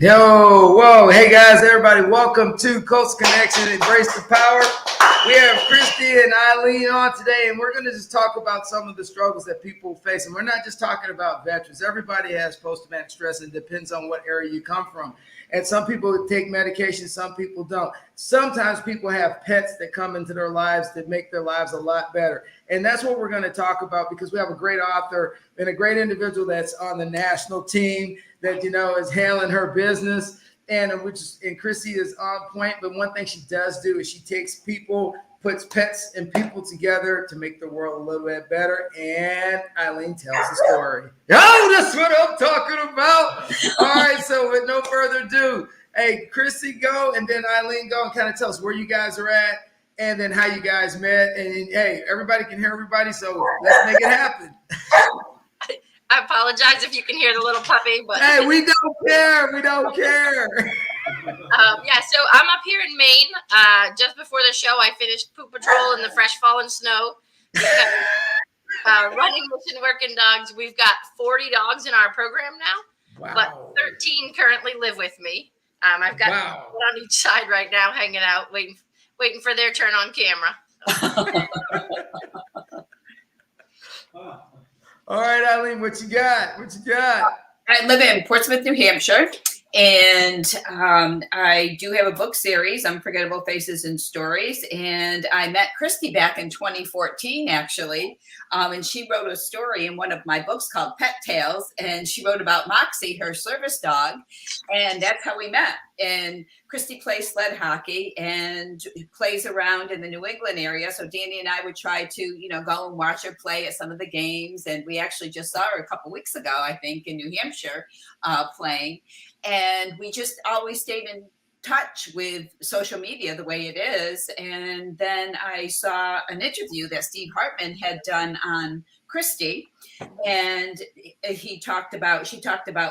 Yo, whoa, hey guys, everybody, welcome to Coast Connection, Embrace the Power. We have Christy and Eileen on today, and we're going to just talk about some of the struggles that people face. And we're not just talking about veterans. Everybody has post-traumatic stress, and it depends on what area you come from. And some people take medication, some people don't. Sometimes people have pets that come into their lives that make their lives a lot better. And that's what we're going to talk about, because we have a great author and a great individual that's on the national team that, is handling her business, and Chrissy is on point. But one thing she does do is she takes people, puts pets and people together to make the world a little bit better. And Eileen tells the story. Oh, that's what I'm talking about. All right, so with no further ado, hey, Chrissy, go, and then Eileen, go and kind of tell us where you guys are at, and then how you guys met. And hey, everybody can hear everybody, so let's make it happen. I apologize if you can hear the little puppy, but hey, we don't care. We don't care. So I'm up here in Maine. Just before the show, I finished Poop Patrol in the fresh fallen snow. Running mission working dogs. We've got 40 dogs in our program now, wow. But 13 currently live with me. I've got one on each side right now, hanging out, waiting for their turn on camera. All right, Eileen, what you got? I live in Portsmouth, New Hampshire, and I do have a book series, Unforgettable Faces and Stories, and I met Christy back in 2014, actually, and she wrote a story in one of my books called Pet Tales, and she wrote about Moxie, her service dog, and that's how we met. And Christy plays sled hockey and plays around in the New England area. So Danny and I would try to, go and watch her play at some of the games. And we actually just saw her a couple weeks ago, I think, in New Hampshire playing. And we just always stayed in touch with social media the way it is. And then I saw an interview that Steve Hartman had done on Christy. And she talked about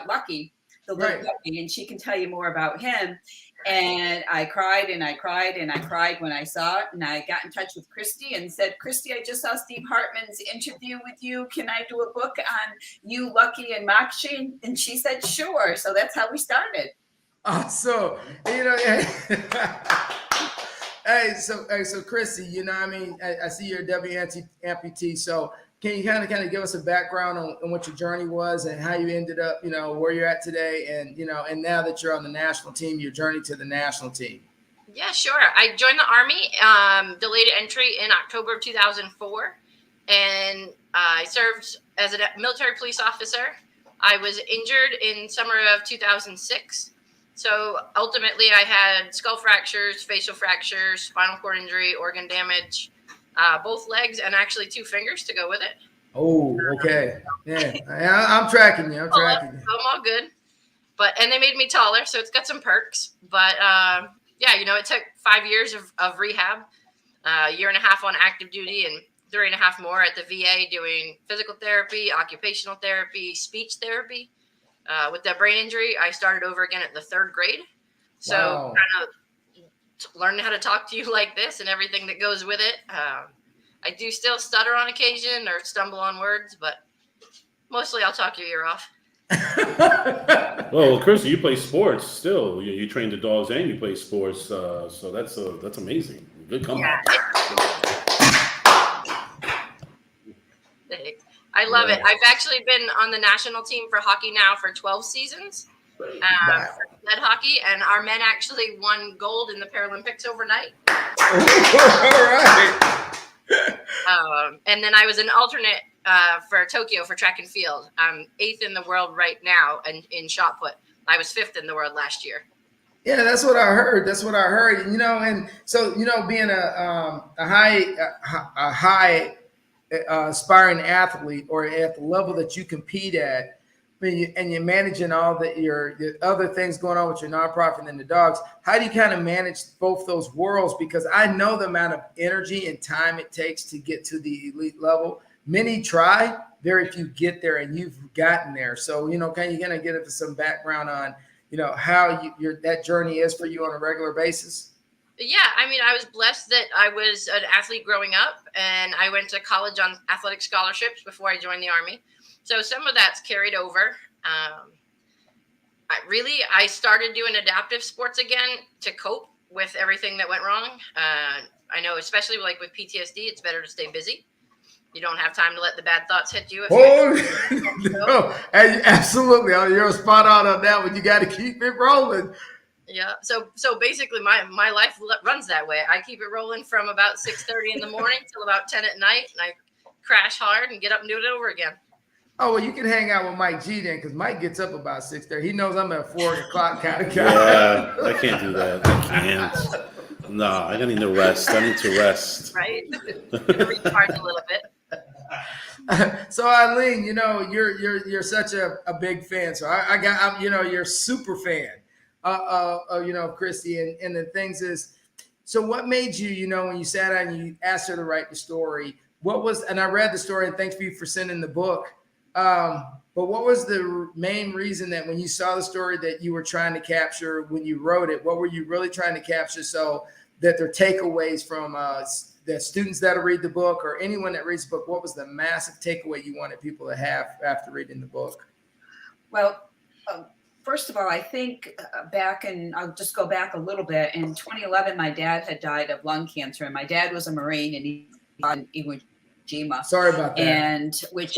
Lucky, the little puppy, and she can tell you more about him. And I cried and I cried and I cried when I saw it. And I got in touch with Christy and said, Christy, I just saw Steve Hartman's interview with you. Can I do a book on you, Lucky, and Moxie? And she said, sure. So that's how we started. So, hey, so Christy, I see you're a WNT amputee. So can you kind of give us a background on what your journey was and how you ended up, where you're at today, and and now that you're on the national team, your journey to the national team? Yeah, sure. I joined the Army, delayed entry in October of 2004, and I served as a military police officer. I was injured in summer of 2006. So ultimately I had skull fractures, facial fractures, spinal cord injury, organ damage, both legs, and actually 2 fingers to go with it. Oh, okay. Yeah, I'm tracking you. I'm all good. And they made me taller, so it's got some perks. But it took 5 years of rehab, a year and a half on active duty, and 3.5 more at the VA doing physical therapy, occupational therapy, speech therapy. With that brain injury, I started over again at the 3rd grade. So kind of learning how to talk to you like this and everything that goes with it. I do still stutter on occasion or stumble on words, but mostly I'll talk your ear off. Well, Christy, you play sports still. You train the dogs and you play sports. So that's amazing. Good comeback. Thanks. I love it. I've actually been on the national team for hockey now for 12 seasons, for sled hockey, and our men actually won gold in the Paralympics overnight. All right. And then I was an alternate for Tokyo for track and field. I'm 8th in the world right now in shot put. I was 5th in the world last year. Yeah, that's what I heard. And so being a high aspiring athlete, or at the level that you compete at, and you're managing all your other things going on with your nonprofit and the dogs, how do you kind of manage both those worlds? Because I know the amount of energy and time it takes to get to the elite level. Many try, very few get there, and you've gotten there. So, can you kind of get into some background on, how that journey is for you on a regular basis? Yeah, I was blessed that I was an athlete growing up, and I went to college on athletic scholarships before I joined the Army. So some of that's carried over. I started doing adaptive sports again to cope with everything that went wrong. I know, especially like with PTSD, it's better to stay busy. You don't have time to let the bad thoughts hit you. No, absolutely. You're spot on that one. You got to keep it rolling. Yeah. So basically, my life runs that way. I keep it rolling from about 6:30 in the morning till about 10 at night, and I crash hard and get up and do it over again. Oh, well, you can hang out with Mike G then, because Mike gets up about 6:30. He knows I'm at 4 o'clock kind of guy. Yeah, I can't do that. I can't. No, I need to rest. I need to rest. Right? Recharge a little bit. So Eileen, you're such a big fan. So I'm you're a super fan of Christy, and the things is, so what made you, when you sat down and you asked her to write the story, and I read the story, and thanks you for sending the book. But what was the main reason that when you saw the story that you were trying to capture when you wrote it? What were you really trying to capture so that their takeaways from the students that'll read the book or anyone that reads the book? What was the massive takeaway you wanted people to have after reading the book? Well, first of all, I think I'll just go back a little bit. In 2011, my dad had died of lung cancer, and my dad was a Marine, and he died in Iwo Jima. Sorry about that. And which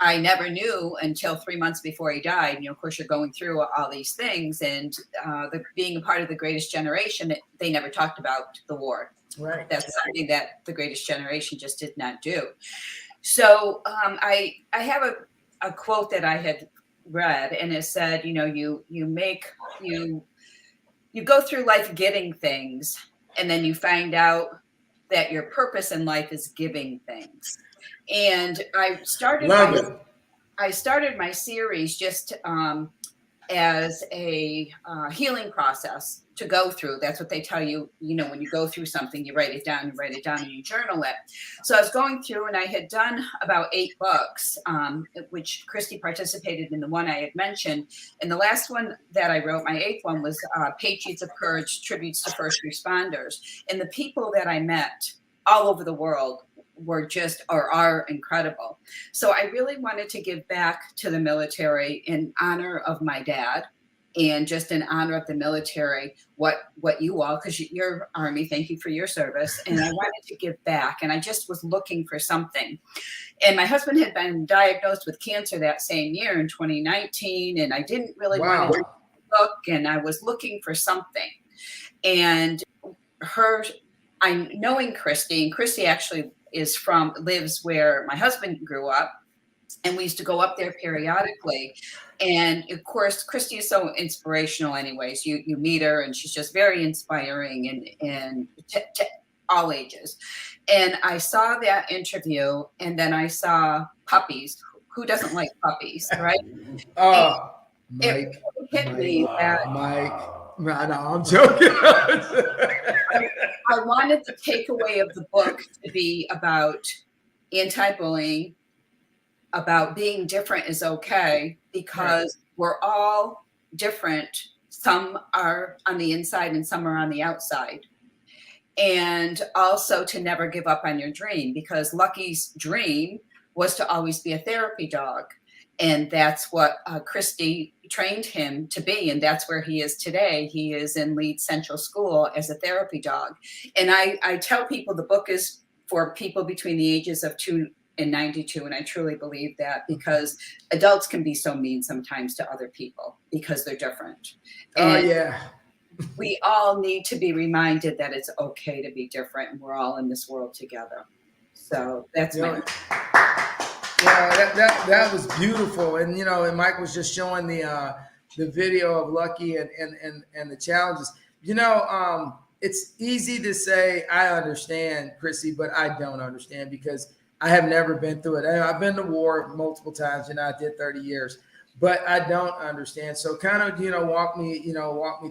I never knew until 3 months before he died. Of course, you're going through all these things, and being a part of the Greatest Generation, they never talked about the war. Right. That's something that the Greatest Generation just did not do. So I have a quote that I had read, and it said, you go through life getting things, and then you find out that your purpose in life is giving things. And I started my series just as a healing process to go through. That's what they tell you, when you go through something, you write it down and you journal it. So I was going through, and I had done about 8 books, which Christy participated in the one I had mentioned. And the last one that I wrote, my 8th one, was Patriots of Courage, Tributes to First Responders. And the people that I met all over the world are incredible. So I really wanted to give back to the military in honor of my dad, and just in honor of the military, what you all, because you're Army, thank you for your service. And I wanted to give back, and I just was looking for something. And my husband had been diagnosed with cancer that same year in 2019, and I didn't really want to look, and I was looking for something. And knowing Christy, and Christy actually lives where my husband grew up, and we used to go up there periodically. And of course, Christy is so inspirational anyways. You meet her, and she's just very inspiring, and to all ages. And I saw that interview, and then I saw puppies. Who doesn't like puppies, right? Mike, it hit me that Mike. No, I'm joking. I wanted the takeaway of the book to be about anti-bullying, about being different is okay, because we're all different. Some are on the inside and some are on the outside. And also to never give up on your dream, because Lucky's dream was to always be a therapy dog. And that's what Christy trained him to be. And that's where he is today. He is in Leeds Central School as a therapy dog. And I tell people the book is for people between the ages of 2 and 92. And I truly believe that, because adults can be so mean sometimes to other people because they're different. And we all need to be reminded that it's okay to be different, and we're all in this world together. So that's my... Yeah, that was beautiful. And and Mike was just showing the video of Lucky and the challenges. It's easy to say I understand, Chrissy, but I don't understand, because I have never been through it. I've been to war multiple times, I did 30 years, but I don't understand. So kind of, walk me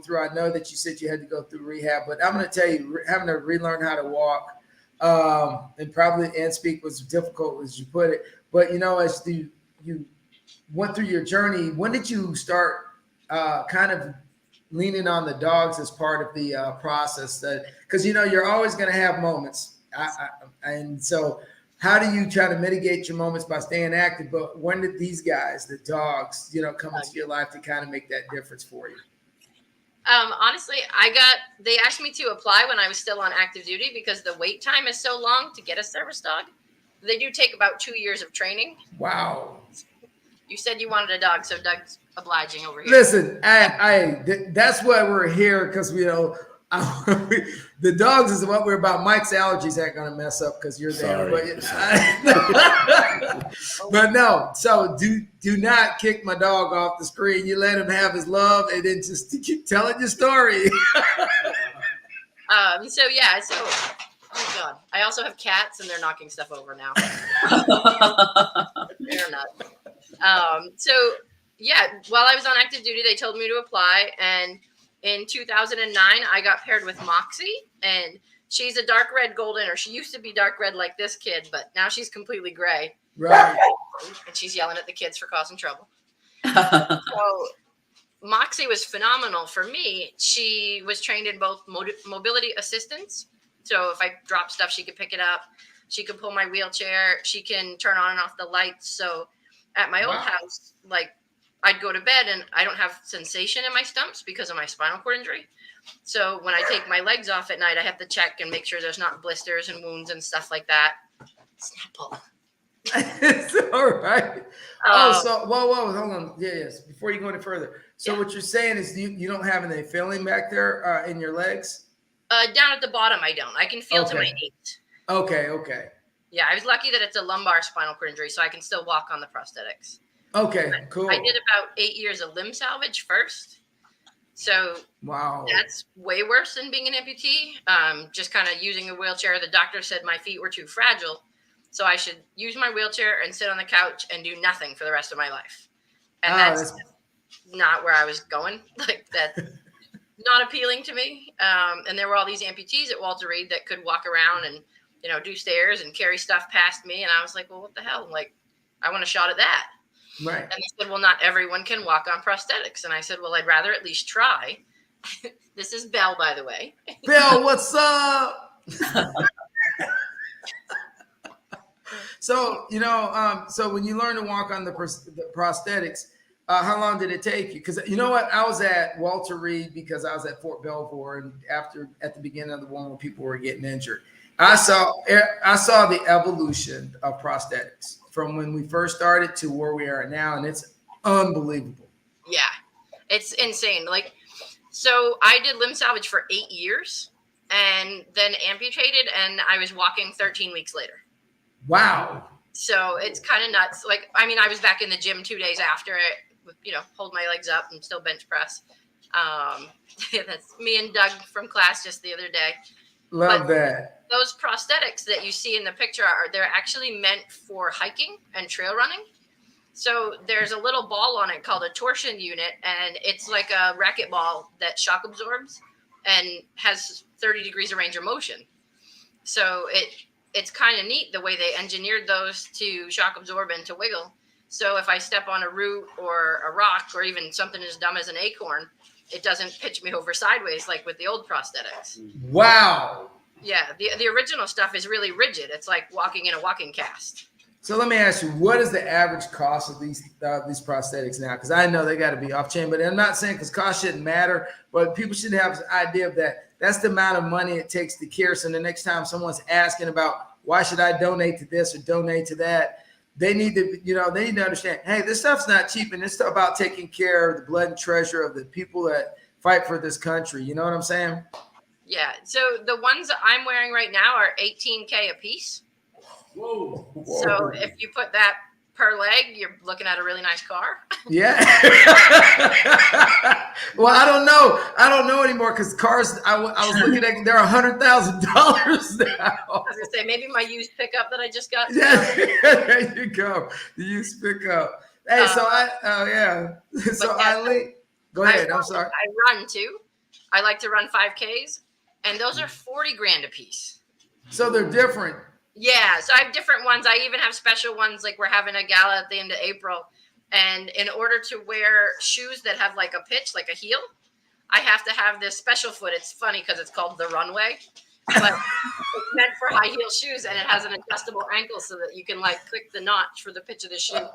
through. I know that you said you had to go through rehab, but I'm going to tell you, having to relearn how to walk and speak was difficult, as you put it. But, as you went through your journey, when did you start kind of leaning on the dogs as part of the process? Because, you're always going to have moments. And so how do you try to mitigate your moments by staying active? But when did these guys, the dogs, come into your life to kind of make that difference for you? Honestly, they asked me to apply when I was still on active duty because the wait time is so long to get a service dog. They do take about 2 years of training. Wow. You said you wanted a dog, so Doug's obliging over here. Listen, that's why we're here, because the dogs is what we're about. Mike's allergies ain't gonna mess up because you're there. But no. So do not kick my dog off the screen. You let him have his love, and then just keep telling your story. Oh God, I also have cats, and they're knocking stuff over now. They're nuts. While I was on active duty, they told me to apply, and in 2009, I got paired with Moxie, and she's a dark red golden, or she used to be dark red like this kid, but now she's completely gray. Right. And she's yelling at the kids for causing trouble. So Moxie was phenomenal for me. She was trained in both mobility assistance. So if I drop stuff, she could pick it up. She could pull my wheelchair. She can turn on and off the lights. So at my old house, I'd go to bed and I don't have sensation in my stumps because of my spinal cord injury. So when I take my legs off at night, I have to check and make sure there's not blisters and wounds and stuff like that. Snapple. It's all right. Hold on. Yes. Before you go any further. So what you're saying is you don't have any feeling back there in your legs? Down at the bottom, I don't. I can feel to my knees. Okay. Yeah, I was lucky that it's a lumbar spinal cord injury, so I can still walk on the prosthetics. Okay, cool. I did about 8 years of limb salvage first. So that's way worse than being an amputee. Just kind of using a wheelchair. The doctor said my feet were too fragile, so I should use my wheelchair and sit on the couch and do nothing for the rest of my life. And that's not where I was going. That's not appealing to me. And there were all these amputees at Walter Reed that could walk around and, do stairs and carry stuff past me. And I was like, well, what the hell? I want a shot at that. Right. And they said, well, not everyone can walk on prosthetics. And I said, well, I'd rather at least try. This is Belle, by the way. Belle, what's up? So, so when you learn to walk on the prosthetics, how long did it take you? Because you know what? I was at Walter Reed because I was at Fort Belvoir, and at the beginning of the war when people were getting injured, I saw the evolution of prosthetics from when we first started to where we are now, and it's unbelievable. Yeah, it's insane. So I did limb salvage for 8 years, and then amputated, and I was walking 13 weeks later. Wow. So it's kind of nuts. I was back in the gym 2 days after it, hold my legs up and still bench press. That's me and Doug from class just the other day. Love that. Those prosthetics that you see in the picture they're actually meant for hiking and trail running. So there's a little ball on it called a torsion unit, and it's like a racquetball that shock absorbs and has 30 degrees of range of motion. So it's kind of neat the way they engineered those to shock absorb and to wiggle. So if I step on a root or a rock or even something as dumb as an acorn, it doesn't pitch me over sideways like with the old prosthetics. Wow. Yeah, the original stuff is really rigid. It's like walking in a walking cast. So let me ask you, what is the average cost of these prosthetics now? Because I know they got to be off chain, but I'm not saying because cost shouldn't matter, but people should have an idea of that. That's the amount of money it takes to care. So the next time someone's asking about why should I donate to this or donate to that, they need to understand, hey, this stuff's not cheap, and it's about taking care of the blood and treasure of the people that fight for this country. You know what I'm saying? Yeah. So the ones that I'm wearing right now are $18K a piece. Whoa. So if you put that per leg, you're looking at a really nice car. Yeah. Well, I don't know anymore because cars. I was looking at they're $100,000 now. I was gonna say maybe my used pickup that I just got. Yeah, there you go. The used pickup. Hey, so Eileen, go ahead. I'm sorry. I run too. I like to run 5Ks, and those are $40,000 a piece. So they're different. Yeah, so I have different ones. I even have special ones, like we're having a gala at the end of April. And in order to wear shoes that have like a pitch, like a heel, I have to have this special foot. It's funny because it's called the runway. but it's meant for high heel shoes, and it has an adjustable ankle so that you can like click the notch for the pitch of the shoe.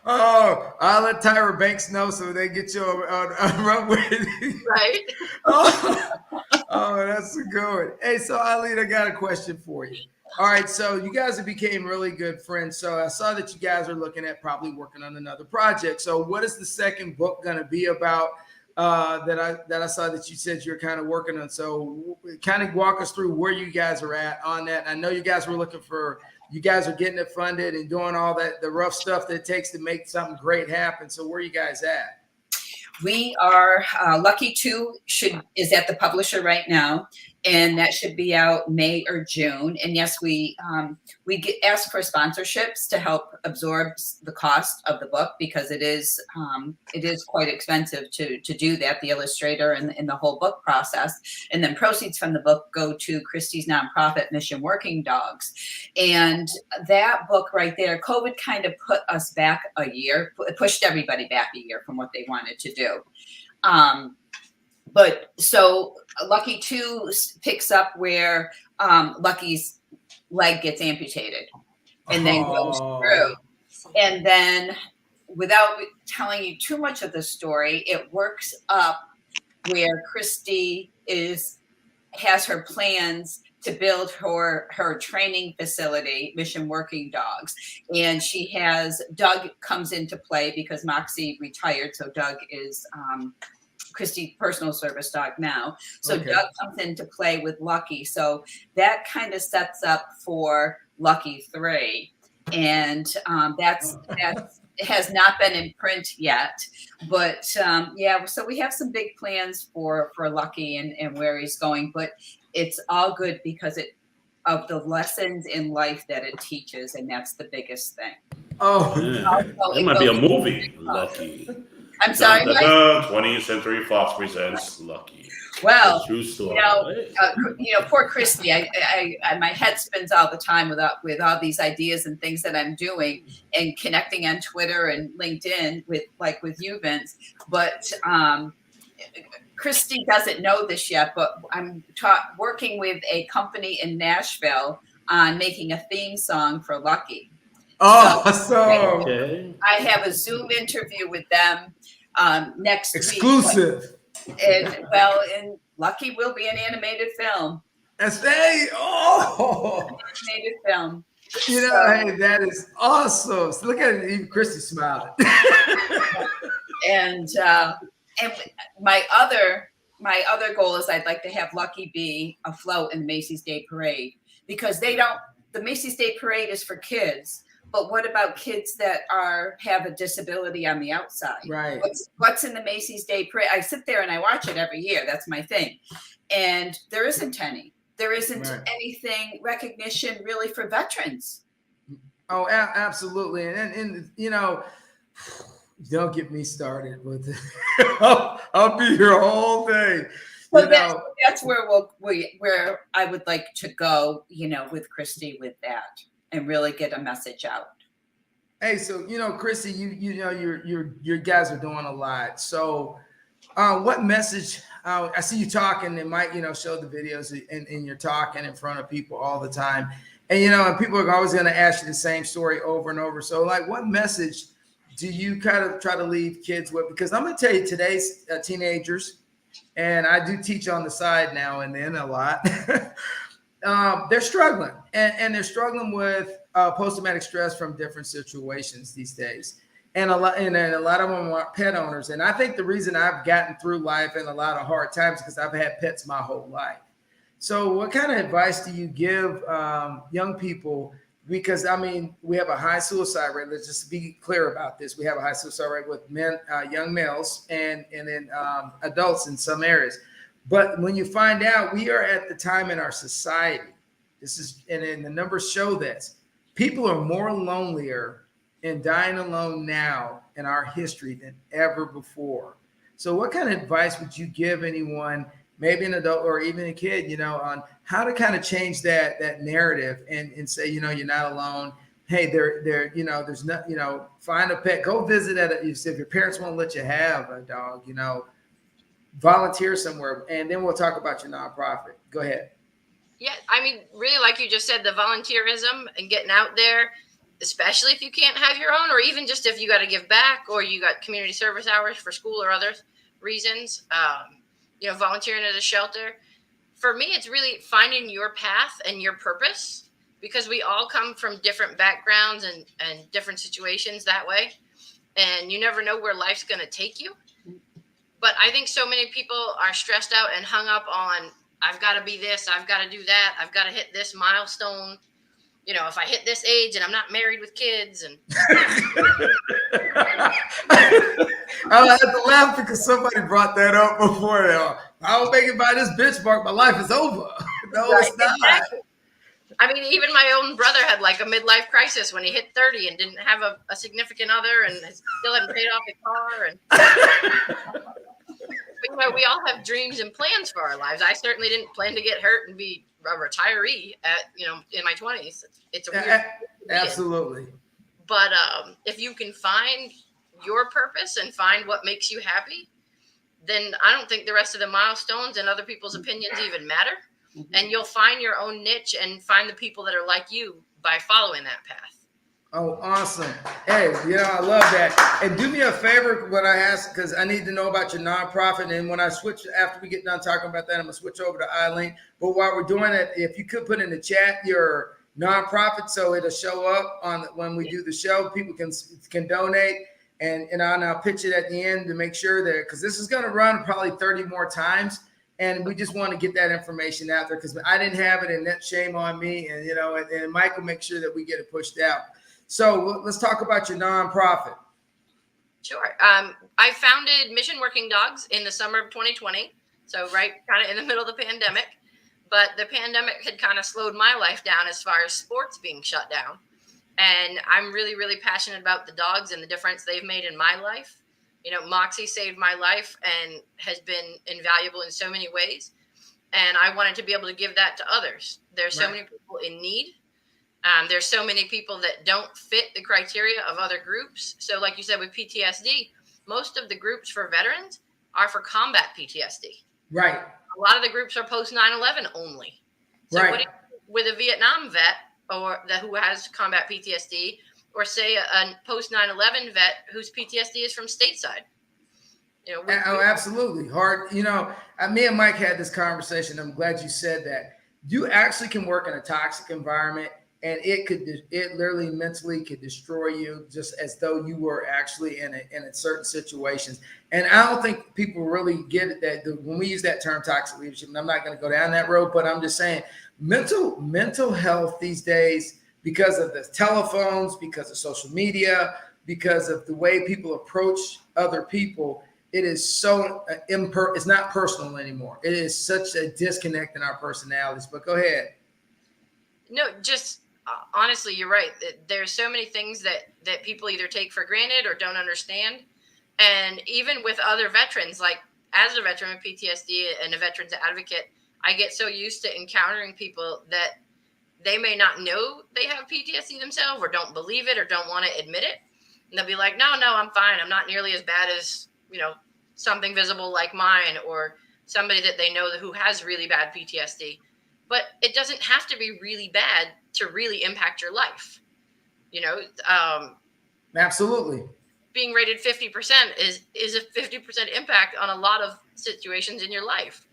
Oh, I'll let Tyra Banks know so they get you on run with it. Right. Oh, that's a good one. Hey, so Eileen, I got a question for you. All right, so you guys have became really good friends. So I saw that you guys are looking at probably working on another project. So what is the second book going to be about that I saw that you said you're kind of working on? So kind of walk us through where you guys are at on that. I know you guys were looking for, you guys are getting it funded and doing all that, the rough stuff that it takes to make something great happen. So where are you guys at? We are Lucky 2 is at the publisher right now, and that should be out May or June. And yes, we ask for sponsorships to help absorb the cost of the book, because it is quite expensive to do that, the illustrator and the whole book process. And then proceeds from the book go to Christy's nonprofit Mission Working Dogs. And that book right there, COVID kind of put us back a year, pushed everybody back a year from what they wanted to do. But so Lucky 2 picks up where Lucky's leg gets amputated and then goes through. And then, without telling you too much of the story, it works up where Christy has her plans to build her training facility, Mission Working Dogs. And she has, Doug comes into play because Moxie retired. So Doug is Christy's personal service dog now. So okay. Doug comes into play with Lucky. So that kind of sets up for Lucky 3. And that's it has not been in print yet, but yeah, so we have some big plans for Lucky and where he's going, but it's all good because of the lessons in life that it teaches, and that's the biggest thing. Oh, yeah. It might be a movie, Lucky. I'm sorry. 20th Century Fox presents Lucky. Well, true story. Poor Christy. I my head spins all the time with all these ideas and things that I'm doing and connecting on Twitter and LinkedIn with you, Vince. But Christy doesn't know this yet, but I'm working with a company in Nashville on making a theme song for Lucky. So okay. I have a Zoom interview with them next exclusive. week. And Lucky will be an animated film. Animated film. Hey, that is awesome. So look at it, even Christy smiling. And my other goal is I'd like to have Lucky be afloat in the Macy's Day Parade, because the Macy's Day Parade is for kids. But what about kids that have a disability on the outside? Right. What's in the Macy's Day Parade? I sit there and I watch it every year. That's my thing. And there isn't any. There isn't anything, recognition really for veterans. Oh, absolutely. And don't get me started with it. I'll be here all day. So that's where where I would like to go, with Christy with that. And really get a message out. Hey, so Christy, you guys are doing a lot. So, what message? I see you talking, and Mike, show the videos, and you're talking in front of people all the time, and and people are always going to ask you the same story over and over. So, what message do you kind of try to leave kids with? Because I'm going to tell you, today's teenagers, and I do teach on the side now and then a lot. They're struggling, and they're struggling with post-traumatic stress from different situations these days, and a lot of them are pet owners. And I think the reason I've gotten through life and a lot of hard times is because I've had pets my whole life. So, what kind of advice do you give young people? Because we have a high suicide rate. Let's just be clear about this. We have a high suicide rate with men, young males, and then adults in some areas. But when you find out, we are at the time in our society, and the numbers show this, people are more lonelier and dying alone now in our history than ever before. So what kind of advice would you give anyone, maybe an adult or even a kid, on how to kind of change that narrative and say, you're not alone. Hey, there's not, find a pet, go visit if your parents won't let you have a dog, volunteer somewhere, and then we'll talk about your nonprofit. Go ahead. Yeah, I mean, really, like you just said, the volunteerism and getting out there, especially if you can't have your own, or even just if you got to give back, or you got community service hours for school or other reasons, volunteering at a shelter. For me, it's really finding your path and your purpose, because we all come from different backgrounds and different situations that way. And you never know where life's going to take you. But I think so many people are stressed out and hung up on, I've got to be this, I've got to do that, I've got to hit this milestone. If I hit this age and I'm not married with kids. And I had to laugh because somebody brought that up before. I don't make it by this benchmark, my life is over. No, right, it's not. Exactly. I mean, even my own brother had like a midlife crisis when he hit 30 and didn't have a significant other and still hadn't paid off his car. But, we all have dreams and plans for our lives. I certainly didn't plan to get hurt and be a retiree in my 20s. It's a weird absolutely. But if you can find your purpose and find what makes you happy, then I don't think the rest of the milestones and other people's opinions even matter. And you'll find your own niche and find the people that are like you by following that path. Oh, awesome. Hey, I love that. And do me a favor when I ask, because I need to know about your nonprofit. And when I switch, after we get done talking about that, I'm going to switch over to Eileen. But while we're doing it, if you could put in the chat your nonprofit so it'll show up when we do the show, people can donate. And I'll pitch it at the end to make sure that, because this is going to run probably 30 more times. And we just want to get that information out there because I didn't have it, and that's shame on me. And, and Mike will make sure that we get it pushed out. So let's talk about your nonprofit. Sure. I founded Mission Working Dogs in the summer of 2020. So right kind of in the middle of the pandemic. But the pandemic had kind of slowed my life down as far as sports being shut down. And I'm really, really passionate about the dogs and the difference they've made in my life. Moxie saved my life and has been invaluable in so many ways. And I wanted to be able to give that to others. There's so many people in need. There's so many people that don't fit the criteria of other groups. So like you said, with PTSD, most of the groups for veterans are for combat PTSD. Right. A lot of the groups are post 9/11 only. So what do you do with a Vietnam vet who has combat PTSD, or say a post 9/11 vet whose PTSD is from stateside? Absolutely. Hard. Me and Mike had this conversation. I'm glad you said that. You actually can work in a toxic environment, and it literally mentally could destroy you, just as though you were actually in a certain situations. And I don't think people really get it that when we use that term toxic leadership, and I'm not going to go down that road, but I'm just saying mental health these days, because of the telephones, because of social media, because of the way people approach other people, it is so it's not personal anymore. It is such a disconnect in our personalities. But go ahead. No, just honestly, you're right. There's so many things that people either take for granted or don't understand. And even with other veterans, like as a veteran with PTSD and a veterans advocate, I get so used to encountering people that they may not know they have PTSD themselves, or don't believe it, or don't want to admit it. And they'll be like, no, I'm fine. I'm not nearly as bad as, something visible like mine, or somebody that they know who has really bad PTSD. But it doesn't have to be really bad to really impact your life. Absolutely. Being rated 50% is a 50% impact on a lot of situations in your life.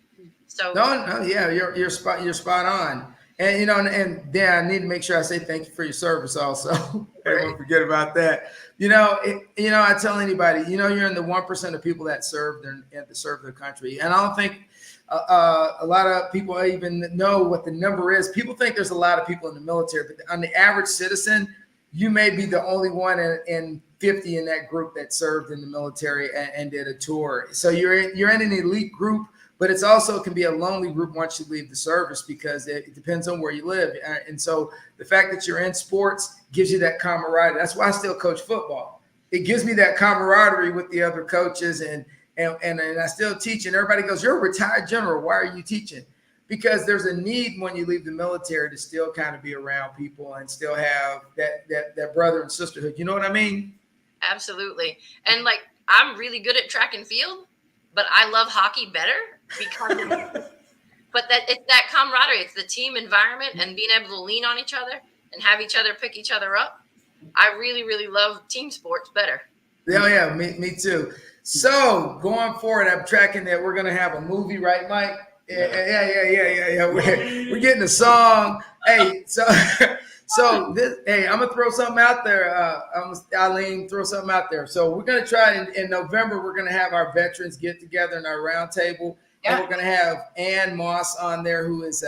So yeah, you're spot on. And Dan, I need to make sure I say thank you for your service also. I won't forget about that. I tell anybody, you're in the 1% of people that serve their country. And I don't think a lot of people even know what the number is. People think there's a lot of people in the military, but on the average citizen, you may be the only one in 50 in that group that served in the military and did a tour. So you're in an elite group, but it's also can be a lonely group once you leave the service, because it depends on where you live. And so the fact that you're in sports gives you that camaraderie. That's why I still coach football. It gives me that camaraderie with the other coaches, and I still teach. And everybody goes, "You're a retired general. Why are you teaching?" Because there's a need when you leave the military to still kind of be around people and still have that brother and sisterhood. You know what I mean? Absolutely. And I'm really good at track and field, but I love hockey better because but that it's that camaraderie. It's the team environment and being able to lean on each other and have each other pick each other up. I really, really love team sports better. Yeah, me too. So going forward, I'm tracking that we're gonna have a movie, right, Mike? Yeah. We're getting a song. Hey, so this, hey, I'm gonna throw something out there. Eileen, throw something out there. So we're gonna try in November. We're gonna have our veterans get together in our round table, and we're gonna have Ann Moss on there, who is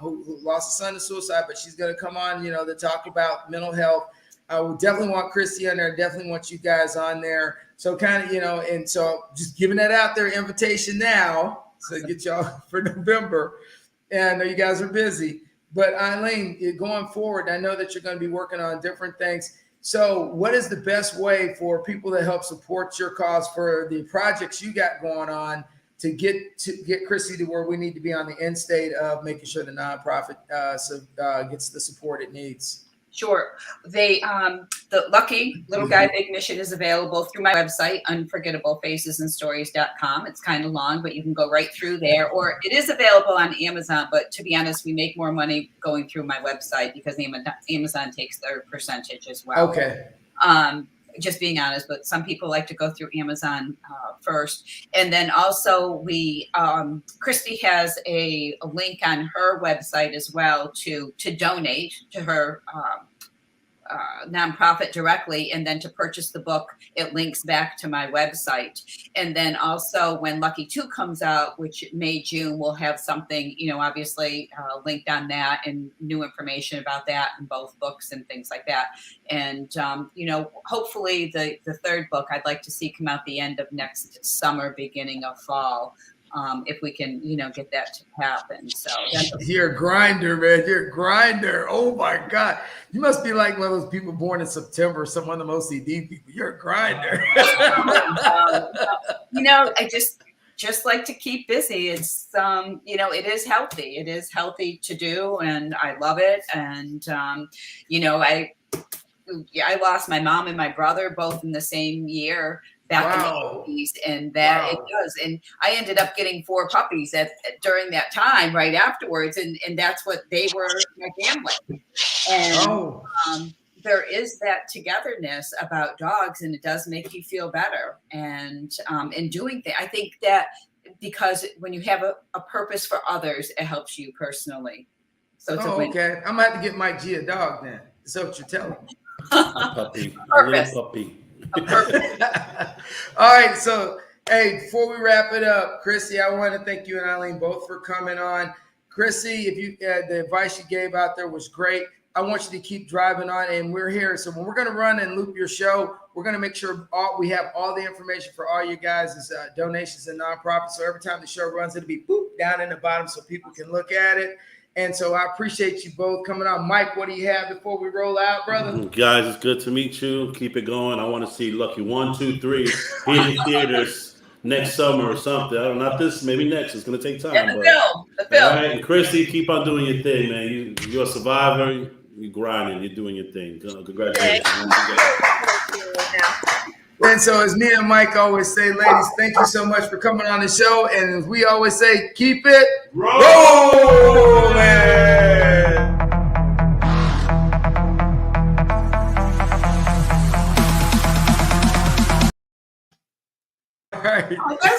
who lost a son to suicide, but she's gonna come on, to talk about mental health. I would definitely want Christy on there. Definitely want you guys on there. So kind of, and so just giving that out there, invitation now, so get y'all for November. And I know you guys are busy, but Eileen, going forward, I know that you're going to be working on different things. So what is the best way for people to help support your cause for the projects you got going on to get Christy to where we need to be on the end state of making sure the nonprofit gets the support it needs? Sure. The Lucky Little Guy Big Mission is available through my website, unforgettablefacesandsstories.com. It's kind of long, but you can go right through there, or it is available on Amazon. But to be honest, we make more money going through my website because Amazon takes their percentage as well. Okay. Just being honest, but some people like to go through Amazon first. And then also Christy has a link on her website as well to donate to her nonprofit directly, and then to purchase the book, it links back to my website. And then also when Lucky 2 comes out, which May, June, we'll have something, obviously linked on that and new information about that in both books and things like that. And, hopefully the third book I'd like to see come out the end of next summer, beginning of fall. If we can, get that to happen. So you're a grinder, man. You're a grinder. Oh my God. You must be like one of those people born in September, some of the most OCD people. You're a grinder. I just like to keep busy. It's, it is healthy. It is healthy to do, and I love it. And, I lost my mom and my brother both in the same year. Back in the 80s, and that it does. And I ended up getting 4 puppies during that time right afterwards. And that's what they were, my family. And there is that togetherness about dogs, and it does make you feel better. And in doing that, I think that because when you have a purpose for others, it helps you personally. So it's a win. Okay. I'm going to have to get Mike G a dog then. Is that what you're telling me? A puppy. Purpose. A little puppy. All right, so hey, before we wrap it up, Christy, I want to thank you and Eileen both for coming on. Christy, if you the advice you gave out there was great. I want you to keep driving on, and we're here. So when we're going to run and loop your show, we're going to make sure we have all the information for all you guys' donations and nonprofits. So every time the show runs, it'll be down in the bottom so people can look at it. And so I appreciate you both coming on. Mike, what do you have before we roll out, brother? Guys, it's good to meet you. Keep it going. I want to see Lucky 1, 2, 3 in theaters next summer or something. I don't know, not this, maybe next. It's going to take time. Yeah, the film. All right, and Christy, keep on doing your thing, man. You're a survivor. You're grinding. You're doing your thing. Congratulations. And so as me and Mike always say, ladies, thank you so much for coming on the show. And as we always say, keep it rolling. All right.